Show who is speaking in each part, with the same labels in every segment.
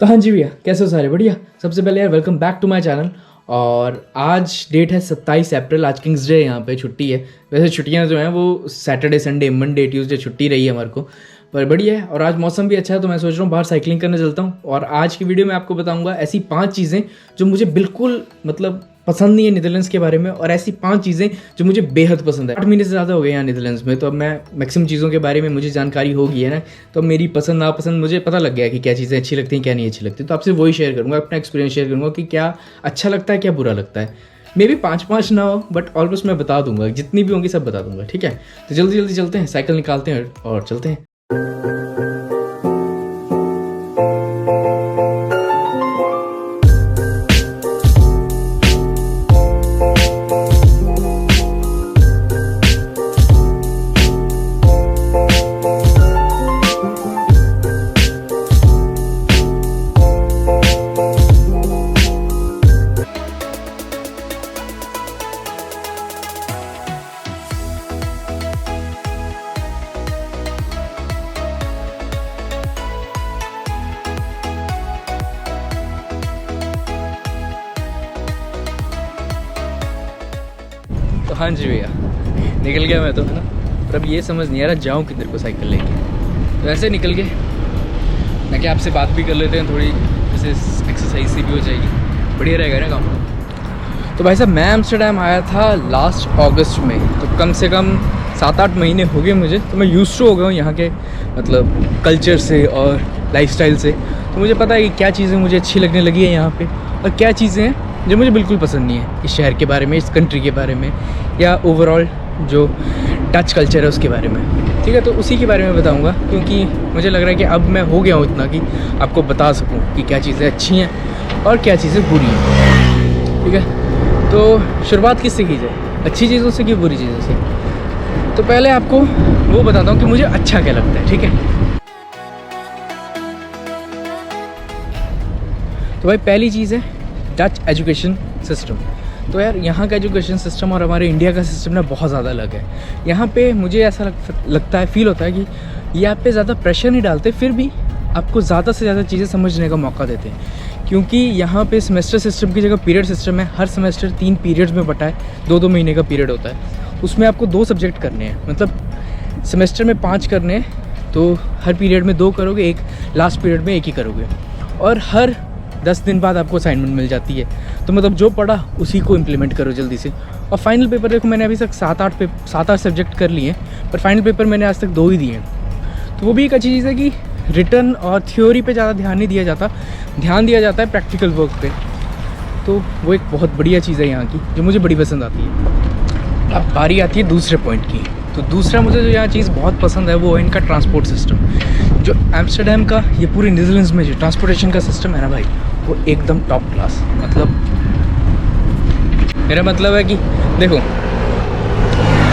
Speaker 1: तो हाँ जी भैया, कैसे हो सारे? बढ़िया। सबसे पहले यार welcome back to my channel. और आज डेट है 27 अप्रैल। आज किंग्स डे, यहाँ पे छुट्टी है। वैसे छुट्टियाँ जो हैं वो सैटरडे, संडे, मंडे, ट्यूसडे छुट्टी रही है हमारे को, पर बढ़िया है। और आज मौसम भी अच्छा है, तो मैं सोच रहा हूँ बाहर साइकिलिंग करने चलता हूँ। और आज की वीडियो में आपको बताऊँगा ऐसी 5 चीज़ें जो मुझे बिल्कुल पसंद नहीं है नीदरलैंड्स के बारे में, और ऐसी 5 चीज़ें जो मुझे बेहद पसंद है। 8 महीने से ज़्यादा हो गए यहाँ नीदरलैंड्स में, तो अब मैं मैक्सिमम चीज़ों के बारे में मुझे जानकारी हो गई है ना, तो मेरी पसंद नापसंद मुझे पता लग गया कि क्या चीज़ें अच्छी लगती हैं, क्या नहीं अच्छी लगती। तो आपसे वही शेयर करूँगा, अपना एक्सपीरियंस शेयर करूँगा कि क्या अच्छा लगता है, क्या बुरा लगता है। मे भी 5 ना हो, बट ऑलमोस्ट मैं बता दूंगा, जितनी भी होंगी सब बता दूंगा, ठीक है। तो जल्दी जल्दी चलते हैं, साइकिल निकालते हैं और चलते हैं। तो हाँ जी भैया, निकल गया मैं तो, है ना। पर अब ये समझ नहीं आ रहा जाऊँ किधर को साइकिल लेके। तो ऐसे निकल गए, मैं क्या आपसे बात भी कर लेते हैं थोड़ी, जैसे एक्सरसाइज सी भी हो जाएगी, बढ़िया रहेगा ना काम। तो भाई साहब, मैं एम्स्टर्डम आया था लास्ट अगस्त में, तो कम से कम 7-8 महीने हो गए मुझे। तो मैं यूज्ड टू हो गया हूँ यहाँ के कल्चर से और लाइफस्टाइल से। तो मुझे पता है कि क्या चीज़ें मुझे अच्छी लगने लगी है यहाँ पे, और क्या चीज़ें हैं जो मुझे बिल्कुल पसंद नहीं है, इस शहर के बारे में, इस कंट्री के बारे में, या ओवरऑल जो डच कल्चर है उसके बारे में। ठीक है, तो उसी के बारे में बताऊंगा, क्योंकि मुझे लग रहा है कि अब मैं हो गया हूँ इतना कि आपको बता सकूँ कि क्या चीज़ें अच्छी हैं और क्या चीज़ें बुरी हैं। ठीक है, तो शुरुआत किससे की जाए, अच्छी चीज़ों से कि बुरी चीज़ों से? तो पहले आपको वो बताता हूँ कि मुझे अच्छा क्या लगता है। ठीक है, तो भाई पहली चीज़ है डच एजुकेशन सिस्टम। तो यार यहाँ का एजुकेशन सिस्टम और हमारे इंडिया का सिस्टम ना बहुत ज़्यादा अलग है। यहाँ पे मुझे ऐसा लगता है, फील होता है कि ये आप पे ज़्यादा प्रेशर नहीं डालते, फिर भी आपको ज़्यादा से ज़्यादा चीज़ें समझने का मौका देते हैं। क्योंकि यहाँ पे सेमेस्टर सिस्टम की जगह पीरियड सिस्टम है। हर सेमेस्टर 3 पीरियड्स में बटा है, 2-2 महीने का पीरियड होता है। उसमें आपको 2 सब्जेक्ट करने हैं, सेमेस्टर में 5 करने हैं, तो हर पीरियड में 2 करोगे, एक लास्ट पीरियड में 1 ही करोगे। और हर 10 दिन बाद आपको असाइनमेंट मिल जाती है। तो जो पढ़ा उसी को इम्प्लीमेंट करो जल्दी से। और फाइनल पेपर देखो, मैंने अभी तक 7-8 सब्जेक्ट कर लिए हैं, पर फाइनल पेपर मैंने आज तक 2 ही दिए हैं। तो वो भी एक अच्छी चीज़ है कि रिटन और थ्योरी पे ज़्यादा ध्यान नहीं दिया जाता, ध्यान दिया जाता है प्रैक्टिकल वर्क पे। तो वो एक बहुत बढ़िया चीज़ है यहाँ की, जो मुझे बड़ी पसंद आती है। अब बारी आती है दूसरे पॉइंट की। तो दूसरा मुझे जो यहाँ चीज़ बहुत पसंद है वो है इनका ट्रांसपोर्ट सिस्टम। जो एम्स्टर्डम का, ये पूरे नीदरलैंड्स में जो ट्रांसपोर्टेशन का सिस्टम है ना भाई, वो एकदम टॉप क्लास। मेरा मतलब है कि देखो,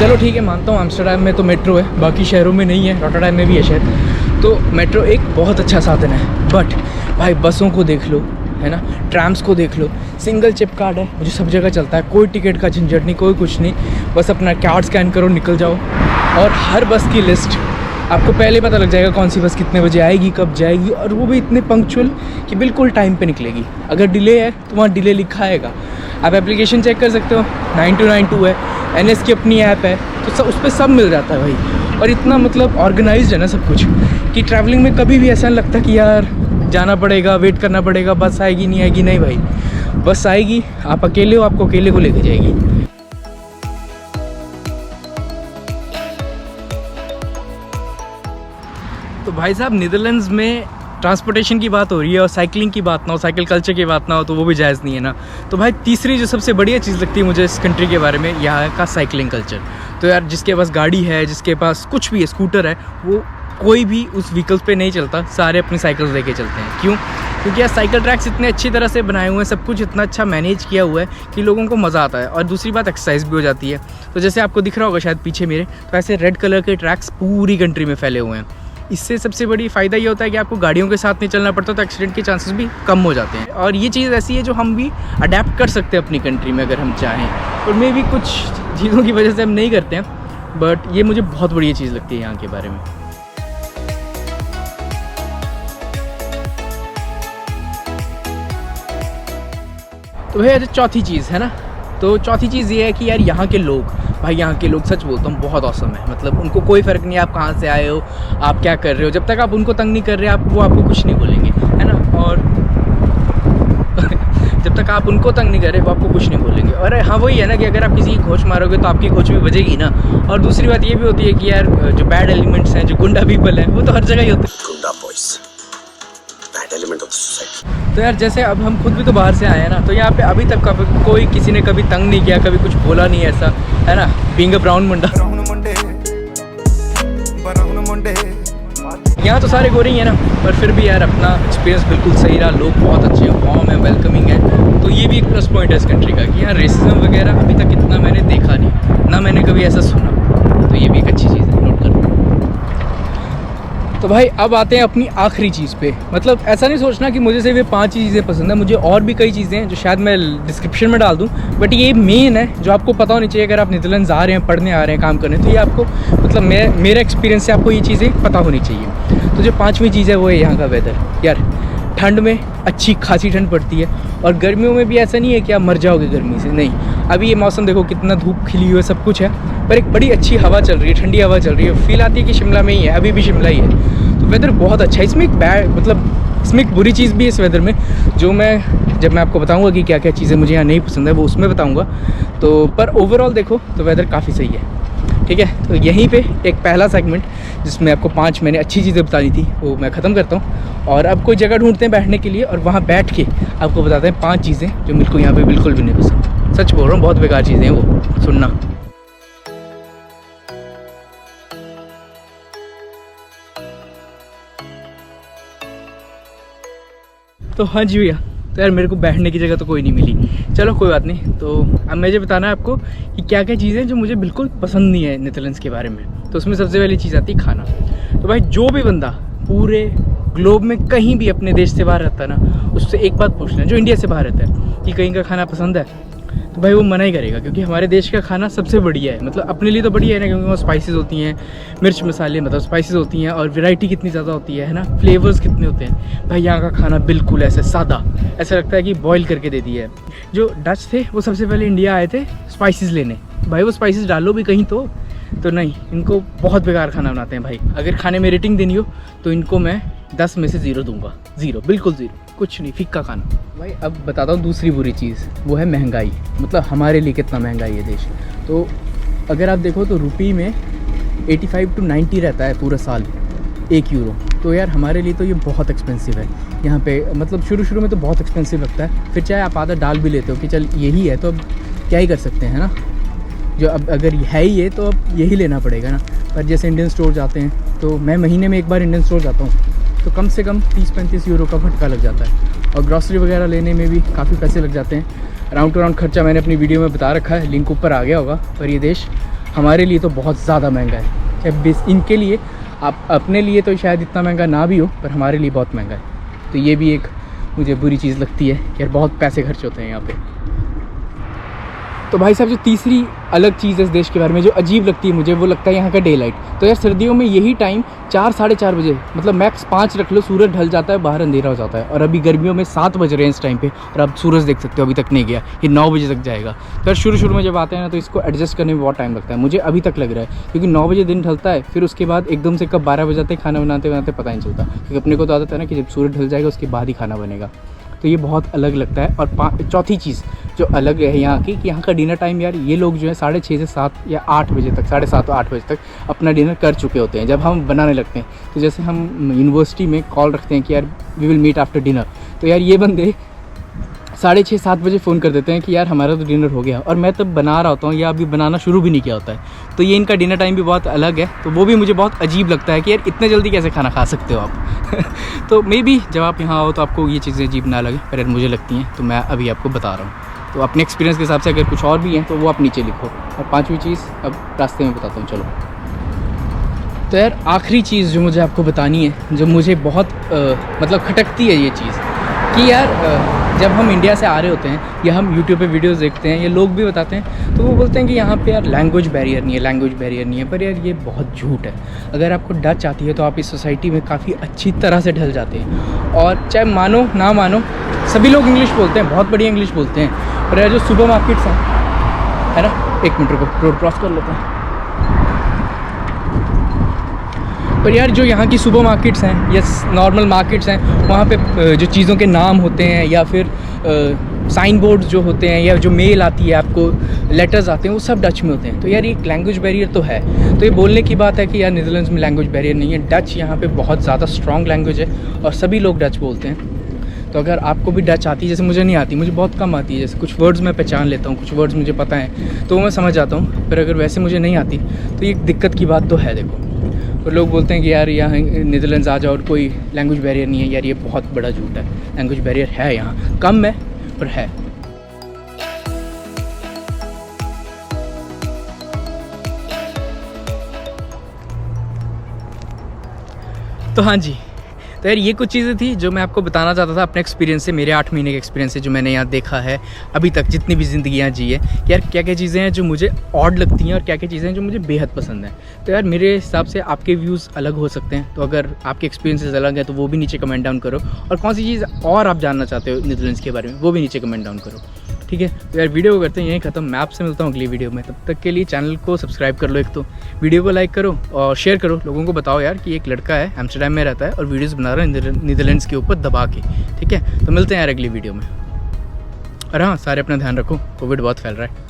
Speaker 1: चलो ठीक है, मानता हूँ एम्स्टर्डम में तो मेट्रो है, बाकी शहरों में नहीं है, रॉटरडैम में भी है शायद। तो मेट्रो एक बहुत अच्छा साधन है, बट भाई बसों को देख लो, है ना, ट्रैम्स को देख लो, सिंगल चिप कार्ड है, मुझे सब जगह चलता है, कोई टिकट का झंझट नहीं, कोई कुछ नहीं, बस अपना कार्ड स्कैन करो, निकल जाओ। और हर बस की लिस्ट आपको पहले पता लग जाएगा, कौन सी बस कितने बजे आएगी, कब जाएगी, और वो भी इतने पंक्चुअल कि बिल्कुल टाइम पे निकलेगी। अगर डिले है तो वहाँ डिले लिखा आएगा। आप एप्लीकेशन चेक कर सकते हो, 9292 है, NS की अपनी ऐप है, तो सब उस पर सब मिल जाता है भाई। और इतना ऑर्गेनाइज्ड है ना सब कुछ, कि ट्रैवलिंग में कभी भी ऐसा नहीं लगता कि यार जाना पड़ेगा, वेट करना पड़ेगा, बस आएगी नहीं आएगी। नहीं भाई, बस आएगी, आप अकेले हो, आपको अकेले को लेके जाएगी। तो भाई साहब, नीदरलैंड्स में ट्रांसपोर्टेशन की बात हो रही है और साइकिलिंग की बात ना हो, साइकिल कल्चर की बात ना हो, तो वो भी जायज़ नहीं है ना। तो भाई तीसरी जो सबसे बढ़िया चीज़ लगती है मुझे इस कंट्री के बारे में, यहाँ का साइकिलिंग कल्चर। तो यार जिसके पास गाड़ी है, जिसके पास कुछ भी है, स्कूटर है, वो कोई भी उस व्हीकल्स पे नहीं चलता, सारे अपनी साइकिल्स लेके चलते हैं। क्यों? क्योंकि यार साइकिल ट्रैक्स इतने अच्छी तरह से बनाए हुए हैं, सब कुछ इतना अच्छा मैनेज किया हुआ है कि लोगों को मज़ा आता है। और दूसरी बात, एक्सरसाइज भी हो जाती है। तो जैसे आपको दिख रहा होगा शायद पीछे मेरे, तो ऐसे रेड कलर के ट्रैक्स पूरी कंट्री में फैले हुए हैं। इससे सबसे बड़ी फ़ायदा ये होता है कि आपको गाड़ियों के साथ नहीं चलना पड़ता, तो एक्सीडेंट के चांसेस भी कम हो जाते हैं। और ये चीज़ ऐसी है जो हम भी अडेप्ट कर सकते हैं अपनी कंट्री में अगर हम चाहें। और मे भी कुछ चीज़ों की वजह से हम नहीं करते हैं, बट ये मुझे बहुत बढ़िया चीज़ लगती है यहाँ के बारे में। तो भैया जो चौथी चीज़ है ना, तो चौथी चीज़ ये है कि यार यहाँ के लोग, भाई यहाँ के लोग सच बोलता हूँ बहुत औसम है। मतलब उनको कोई फ़र्क नहीं आप कहाँ से आए हो, आप क्या कर रहे हो, जब तक आप उनको तंग नहीं कर रहे वो आपको कुछ नहीं बोलेंगे, है ना। और जब तक आप उनको तंग नहीं कर रहे वो आपको कुछ नहीं बोलेंगे। और हाँ वही है ना कि अगर आप किसी की खोच मारोगे तो आपकी खोच भी बजेगी ना। और दूसरी बात ये भी होती है कि यार जो बैड एलिमेंट्स हैं, जो गुंडा पीपल हैं, वो तो हर जगह ही होते हैं। गुंडा boys, bad element of society. तो यार जैसे अब हम खुद भी तो बाहर से आए हैं ना, तो यहाँ पे अभी तक कोई किसी ने कभी तंग नहीं किया, कभी कुछ बोला नहीं ऐसा, है ना। बीइंग अ ब्राउन मुंडा, यहाँ तो सारे गोरे ही हैं ना, पर फिर भी यार अपना एक्सपीरियंस बिल्कुल सही रहा। लोग बहुत अच्छे हैं, वार्म है, वेलकमिंग है। तो ये भी एक प्लस पॉइंट है इस कंट्री का कि यार रेसिज्म वगैरह अभी तक इतना मैंने देखा नहीं, ना मैंने कभी ऐसा सुना। तो ये भी एक अच्छी चीज़ है, नोट कर। तो भाई अब आते हैं अपनी आखिरी चीज़ पे। मतलब ऐसा नहीं सोचना कि मुझे सिर्फ ये 5 ही चीज़ें पसंद है, मुझे और भी कई चीज़ें हैं जो शायद मैं डिस्क्रिप्शन में डाल दूँ, बट ये मेन है जो आपको पता होनी चाहिए। अगर आप नीदरलैंड्स आ रहे हैं, पढ़ने आ रहे हैं, काम करने, तो ये आपको मतलब मेरे एक्सपीरियंस से आपको ये चीज़ें पता होनी चाहिए। तो जो 5वीं चीज़ है वो है यहाँ का वेदर। यार ठंड में अच्छी खासी ठंड पड़ती है, और गर्मियों में भी ऐसा नहीं है कि आप मर जाओगे गर्मी से, नहीं। अभी ये मौसम देखो कितना धूप खिली हुई है, सब कुछ है, पर एक बड़ी अच्छी हवा चल रही है, ठंडी हवा चल रही है। फील आती है कि शिमला में ही है, अभी भी शिमला ही है। तो वेदर बहुत अच्छा है। इसमें एक बुरी चीज़ भी है इस वेदर में, जो जब मैं आपको बताऊंगा कि क्या क्या चीज़ें मुझे यहाँ नहीं पसंद है वो उसमें बताऊंगा। तो पर ओवरऑल देखो तो वेदर काफ़ी सही है, ठीक है। तो यहीं पे एक पहला सेगमेंट जिसमें आपको 5 मैंने अच्छी चीज़ें बतानी थी वो मैं ख़त्म करता हूँ, और अब कोई जगह ढूंढते हैं बैठने के लिए, और वहाँ बैठ के आपको बताते हैं 5 चीज़ें जो मेरे को यहाँ पे बिल्कुल भी नहीं पसंद। सच बोल रहा हूँ, बहुत बेकार चीज़ें हैं वो, सुनना। तो हाँ जी भैया, तो यार मेरे को बैठने की जगह तो कोई नहीं मिली, चलो कोई बात नहीं। तो अब मुझे बताना है आपको कि क्या क्या चीज़ें जो मुझे बिल्कुल पसंद नहीं है नीदरलैंड्स के बारे में। तो उसमें सबसे पहली चीज़ आती है खाना। तो भाई जो भी बंदा पूरे ग्लोब में कहीं भी अपने देश से बाहर रहता है ना, उससे एक बात पूछना, जो इंडिया से बाहर रहता है, कि कहीं का खाना पसंद है, तो भाई वो मना ही करेगा, क्योंकि हमारे देश का खाना सबसे बढ़िया है। मतलब अपने लिए तो बढ़िया है ना, क्योंकि वो स्पाइसेस होती हैं, मिर्च मसाले मतलब स्पाइसेस होती हैं, और वैरायटी कितनी ज़्यादा होती है ना, फ्लेवर्स कितने होते हैं। भाई यहाँ का खाना बिल्कुल ऐसे सादा, ऐसा लगता है कि बॉईल करके दे दिया है। जो डच थे वो सबसे पहले इंडिया आए थे स्पाइसेस लेने, भाई वो स्पाइसेस डालो भी कहीं तो नहीं, इनको बहुत बेकार खाना बनाते हैं भाई। अगर खाने में रेटिंग देनी हो तो इनको मैं 10 में से 0 दूंगा, 0, बिल्कुल 0, कुछ नहीं, फीका खाना। भाई अब बताता हूँ दूसरी बुरी चीज़, वो है महंगाई। मतलब हमारे लिए कितना महंगाई है देश। तो अगर आप देखो तो रुपये में 85 to 90 रहता है पूरा साल, 1 यूरो। तो यार हमारे लिए तो ये बहुत एक्सपेंसिव है यहाँ पे। मतलब शुरू में तो बहुत एक्सपेंसिव लगता है, फिर चाहे आप आधा डाल भी लेते हो कि चल यही है तो अब क्या ही कर सकते हैं ना, जो अब अगर है ही ये तो अब यही लेना पड़ेगा ना। पर जैसे इंडियन स्टोर जाते हैं, तो मैं महीने में एक बार इंडियन स्टोर जाता हूँ, तो कम से कम 30-35 यूरो का फटका लग जाता है, और ग्रॉसरी वगैरह लेने में भी काफ़ी पैसे लग जाते हैं। राउंड टू राउंड खर्चा मैंने अपनी वीडियो में बता रखा है, लिंक ऊपर आ गया होगा। पर ये देश हमारे लिए तो बहुत ज़्यादा महंगा है। चाहे इनके लिए, आप अपने लिए तो शायद इतना महंगा ना भी हो, पर हमारे लिए बहुत महंगा है। तो ये भी एक मुझे बुरी चीज़ लगती है कि यार बहुत पैसे खर्च होते हैं यहाँ पे। तो भाई साहब जो तीसरी अलग चीज़ है इस देश के बारे में जो अजीब लगती है मुझे, वो लगता है यहाँ का डे लाइट। तो यार सर्दियों में यही टाइम 4-4:30 बजे, मतलब मैक्स 5 रख लो, सूरज ढल जाता है, बाहर अंधेरा हो जाता है। और अभी गर्मियों में 7 बज रहे हैं इस टाइम पे, और आप सूरज देख सकते हो अभी तक नहीं गया, ये 9 बजे तक जाएगा। तो यार शुरू में जब आते हैं ना, तो इसको एडजस्ट करने में बहुत टाइम लगता है, मुझे अभी तक लग रहा है, क्योंकि 9 बजे दिन ढलता है, फिर उसके बाद एकदम से कब 12 बज जाते हैं खाना बनाते पता नहीं चलता, क्योंकि अपने को तो आदत है ना कि जब सूरज ढल जाएगा उसके बाद ही खाना बनेगा। तो ये बहुत अलग लगता है। और चौथी चीज़ जो अलग है यहाँ की, कि यहाँ का डिनर टाइम यार, ये लोग जो है 6:30 से 7 या 8 बजे तक, 7:30 8 बजे तक अपना डिनर कर चुके होते हैं जब हम बनाने लगते हैं। तो जैसे हम यूनिवर्सिटी में कॉल रखते हैं कि यार we will meet after dinner, तो यार ये बंदे 6:30-7 बजे फ़ोन कर देते हैं कि यार हमारा तो डिनर हो गया, और मैं तब बना रहा होता हूँ या अभी बनाना शुरू भी नहीं किया होता है। तो ये इनका डिनर टाइम भी बहुत अलग है। तो वो भी मुझे बहुत अजीब लगता है कि यार इतने जल्दी कैसे खाना खा सकते हो आप। तो मे बी जब आप यहाँ आओ तो आपको ये चीज़ें अजीब ना लगे, पर यार मुझे लगती हैं, तो मैं अभी आपको बता रहा हूँ। तो अपने एक्सपीरियंस के हिसाब से अगर कुछ और भी हैं तो वो आप नीचे लिखो। और 5वीं चीज़ अब रास्ते में बताता हूँ, चलो। तो यार आखिरी चीज़ जो मुझे आपको बतानी है, जो मुझे बहुत मतलब खटकती है ये चीज़, कि यार जब हम इंडिया से आ रहे होते हैं या हम यूट्यूब पे वीडियोस देखते हैं, या लोग भी बताते हैं, तो वो बोलते हैं कि यहाँ पे यार लैंग्वेज बैरियर नहीं है, पर यार ये बहुत झूठ है। अगर आपको डच आती है तो आप इस सोसाइटी में काफ़ी अच्छी तरह से ढल जाते हैं, और चाहे मानो ना मानो सभी लोग इंग्लिश बोलते हैं, बहुत बढ़िया इंग्लिश बोलते हैं, पर यार जो सुपर मार्केट्स हैं, है ना, एक मिनट रुको, रोड क्रॉस कर लेते हैं। पर यार जो यहाँ की सुपर मार्केट्स हैं या नॉर्मल मार्केट्स हैं, वहाँ पे जो चीज़ों के नाम होते हैं या फिर साइन बोर्ड जो होते हैं या जो मेल आती है आपको, लेटर्स आते हैं, वो सब डच में होते हैं। तो यार एक लैंग्वेज बैरियर तो है। तो ये बोलने की बात है कि यार नीदरलैंड्स में लैंग्वेज बैरियर नहीं है। डच यहाँ पे बहुत ज़्यादा स्ट्रॉन्ग लैंग्वेज है और सभी लोग डच बोलते हैं। तो अगर आपको भी डच आती है, जैसे मुझे नहीं आती, मुझे बहुत कम आती है, जैसे कुछ वर्ड्स मैं पहचान लेता हूँ, कुछ वर्ड्स मुझे पता है तो वो मैं समझ जाता हूँ, पर अगर वैसे मुझे नहीं आती तो ये दिक्कत की बात तो है। देखो, और लोग बोलते हैं कि यार यहाँ नीदरलैंड्स आ जाओ और कोई लैंग्वेज बैरियर नहीं है। यार ये बहुत बड़ा झूठ है। लैंग्वेज बैरियर है यहाँ, कम है पर है। तो हाँ जी, तो यार ये कुछ चीज़ें थी जो मैं आपको बताना चाहता था अपने एक्सपीरियंस से, मेरे 8 महीने के एक्सपीरियंस से, जो मैंने यहाँ देखा है अभी तक, जितनी भी ज़िंदगियाँ जी है कि यार क्या क्या चीज़ें हैं जो मुझे ऑड लगती हैं और क्या क्या चीज़ें हैं जो मुझे बेहद पसंद हैं। तो यार मेरे हिसाब से आपके व्यूज़ अलग हो सकते हैं, तो अगर आपके एक्सपीरियंसेस अलग हैं तो वो भी नीचे कमेंट डाउन करो, और कौन सी चीज़ और आप जानना चाहते हो नीदरलैंड्स के बारे में वो भी नीचे कमेंट डाउन करो, ठीक है। तो यार वीडियो को करते हैं यहीं ख़त्म। मैं आपसे मिलता हूँ अगली वीडियो में। तब तक के लिए चैनल को सब्सक्राइब कर लो, एक तो वीडियो को लाइक करो और शेयर करो, लोगों को बताओ यार कि एक लड़का है एम्स्टर्डम में रहता है और वीडियोस बना रहा है नीदरलैंड्स के ऊपर दबा के, ठीक है। तो मिलते हैं यार अगली वीडियो में। और हाँ, सारे अपना ध्यान रखो, कोविड बहुत फैल रहा है।